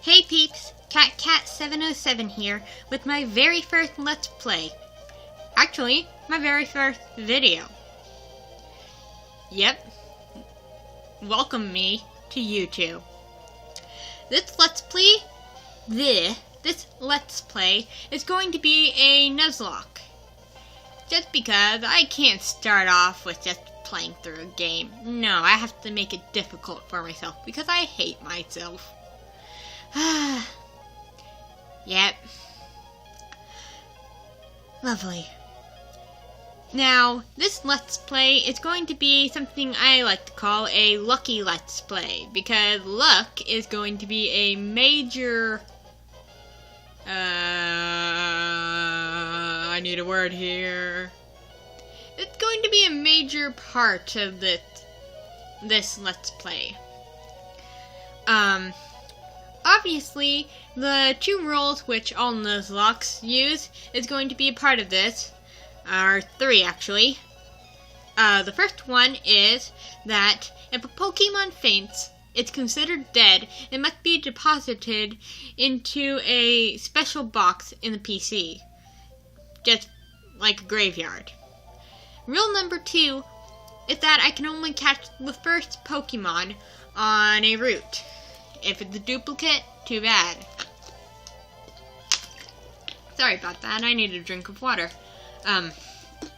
Hey Peeps, Cat707 here with my very first Let's Play. Actually, my very first video. Yep, welcome me to YouTube. This Let's Play is going to be a Nuzlocke. Just because I can't start off with just playing through a game. No, I have to make it difficult for myself because I hate myself. Yep. Lovely. Now, this Let's Play is going to be something I like to call a lucky Let's Play, because luck is going to be a major... I need a word here. It's going to be a major part of this Let's Play. Obviously, the two rules which all Nuzlockes use is going to be a part of this. Or three, actually. The first one is that if a Pokemon faints, it's considered dead and must be deposited into a special box in the PC. Just like a graveyard. Rule number 2 is that I can only catch the first Pokemon on a route. If it's a duplicate, too bad. Sorry about that, I need a drink of water.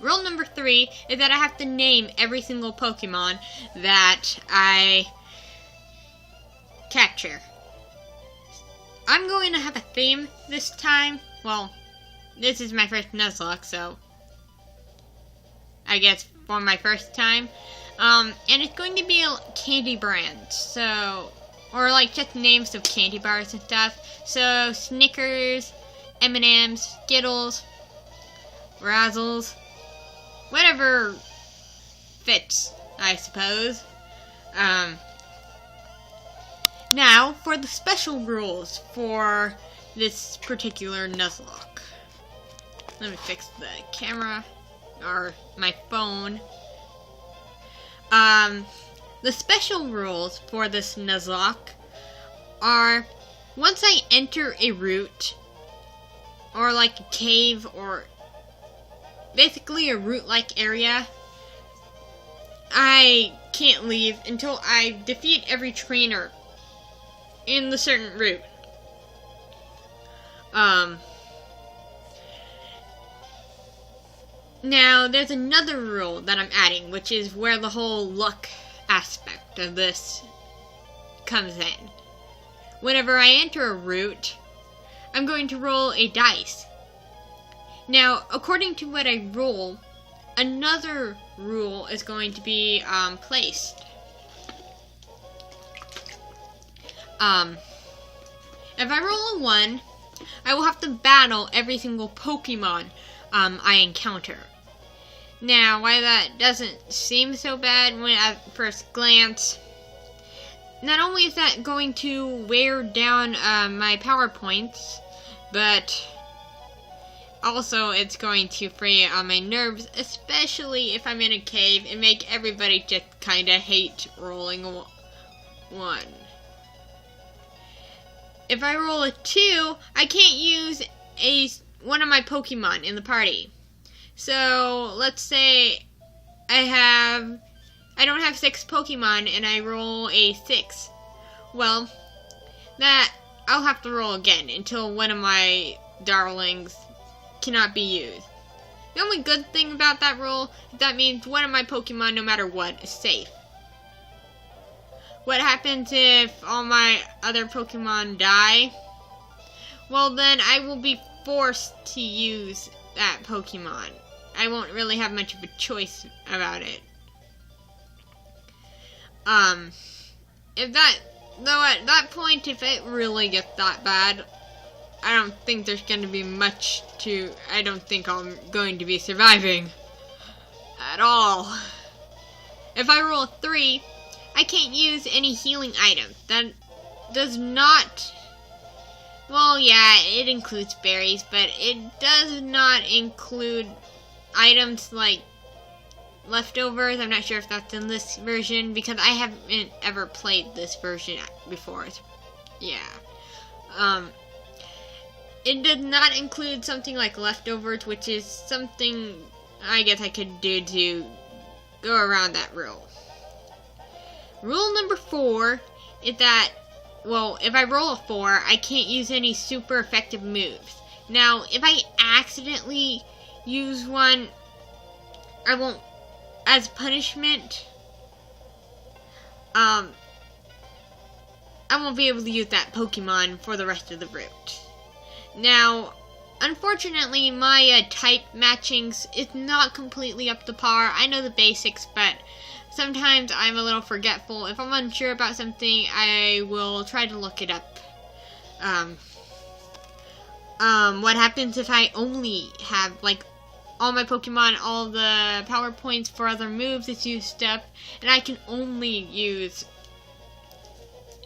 Rule number 3 is that I have to name every single Pokemon that I capture. I'm going to have a theme this time. Well, this is my first Nuzlocke, so I guess for my first time. And it's going to be a candy brand, so... or like just names of candy bars and stuff. So Snickers, M&M's, Skittles, Razzles, whatever fits, I suppose. Now for the special rules for this particular Nuzlocke. Let me fix the camera or my phone. The special rules for this Nuzlocke are, once I enter a route, or like a cave, or basically a route-like area, I can't leave until I defeat every trainer in the certain route. Now, there's another rule that I'm adding, which is where the whole luck aspect of this comes in. Whenever I enter a route, I'm going to roll a dice. Now, according to what I roll, another rule is going to be placed. If I roll a 1, I will have to battle every single Pokemon I encounter. Now, why that doesn't seem so bad when at first glance, not only is that going to wear down my power points, but also it's going to fray on my nerves, especially if I'm in a cave, and make everybody just kinda hate rolling a 1. If I roll a 2, I can't use one of my Pokemon in the party. So, let's say I don't have 6 Pokemon and I roll a 6. Well, that I'll have to roll again until one of my darlings cannot be used. The only good thing about that rule is that means one of my Pokemon, no matter what, is safe. What happens if all my other Pokemon die? Well, then I will be forced to use that Pokemon. I won't really have much of a choice about it. At that point, if it really gets that bad, I don't think there's going to be much I don't think I'm going to be surviving at all. If I roll a 3, I can't use any healing items. That does not... well, yeah, it includes berries, but it does not include items like leftovers. I'm not sure if that's in this version, because I haven't ever played this version before. Yeah. It does not include something like leftovers, which is something I guess I could do to go around that rule. Rule number 4 is that, well, if I roll a 4, I can't use any super effective moves. Now, if I accidentally use one, I won't, as punishment, I won't be able to use that Pokemon for the rest of the route. Now, unfortunately, my type matchings is not completely up to par. I know the basics, but sometimes I'm a little forgetful. If I'm unsure about something, I will try to look it up. What happens if I only have, like, all my Pokemon, all the power points for other moves is used up, and I can only use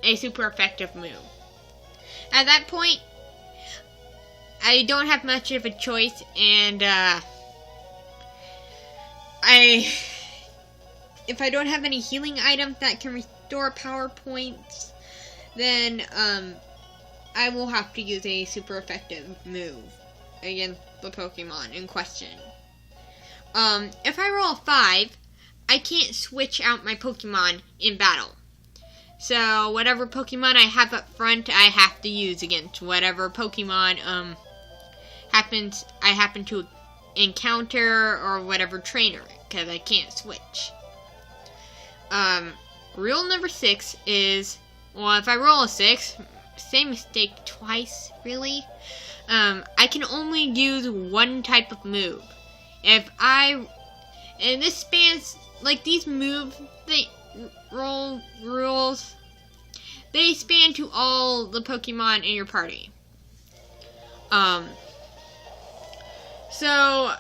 a super effective move. At that point, I don't have much of a choice, and if I don't have any healing items that can restore power points, then I will have to use a super effective move against the Pokemon in question. If I roll a 5, I can't switch out my Pokemon in battle. So whatever Pokemon I have up front, I have to use against whatever Pokemon I happen to encounter, or whatever trainer, because I can't switch. Rule number 6 is, well, if I roll a 6, same mistake twice, really. I can only use one type of move. And this spans, like, these moves, rules, they span to all the Pokemon in your party. So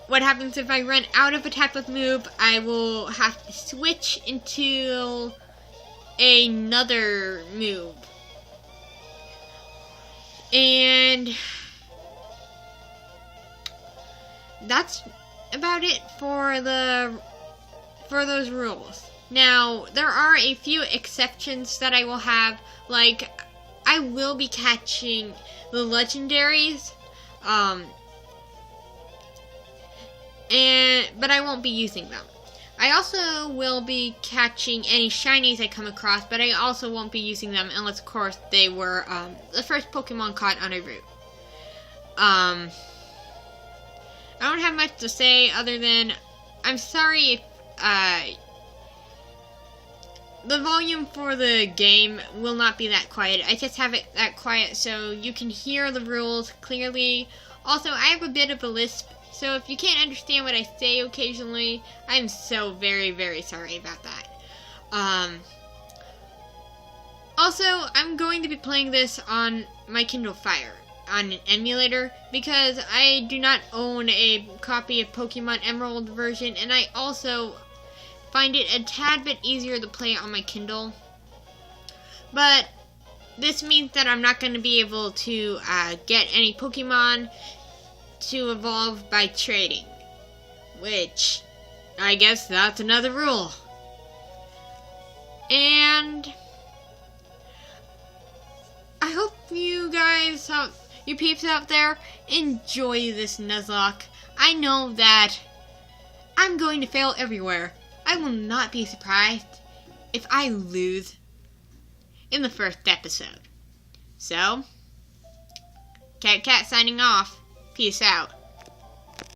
what happens if I run out of a type of move? I will have to switch into another move. And that's about it for those rules. Now, there are a few exceptions that I will have, like, I will be catching the legendaries, but I won't be using them. I also will be catching any shinies I come across, but I also won't be using them unless, of course, they were the first Pokemon caught on a route. I don't have much to say other than I'm sorry if the volume for the game will not be that quiet. I just have it that quiet so you can hear the rules clearly. Also, I have a bit of a lisp, so if you can't understand what I say occasionally, I'm so very, very sorry about that. Also, I'm going to be playing this on my Kindle Fire, on an emulator, because I do not own a copy of Pokemon Emerald version, and I also find it a tad bit easier to play on my Kindle. But this means that I'm not going to be able to get any Pokemon to evolve by trading, which I guess that's another rule. And I hope you guys, you peeps out there, enjoy this Nuzlocke. I know that I'm going to fail everywhere. I will not be surprised if I lose in the first episode. So, Cat signing off. Peace out.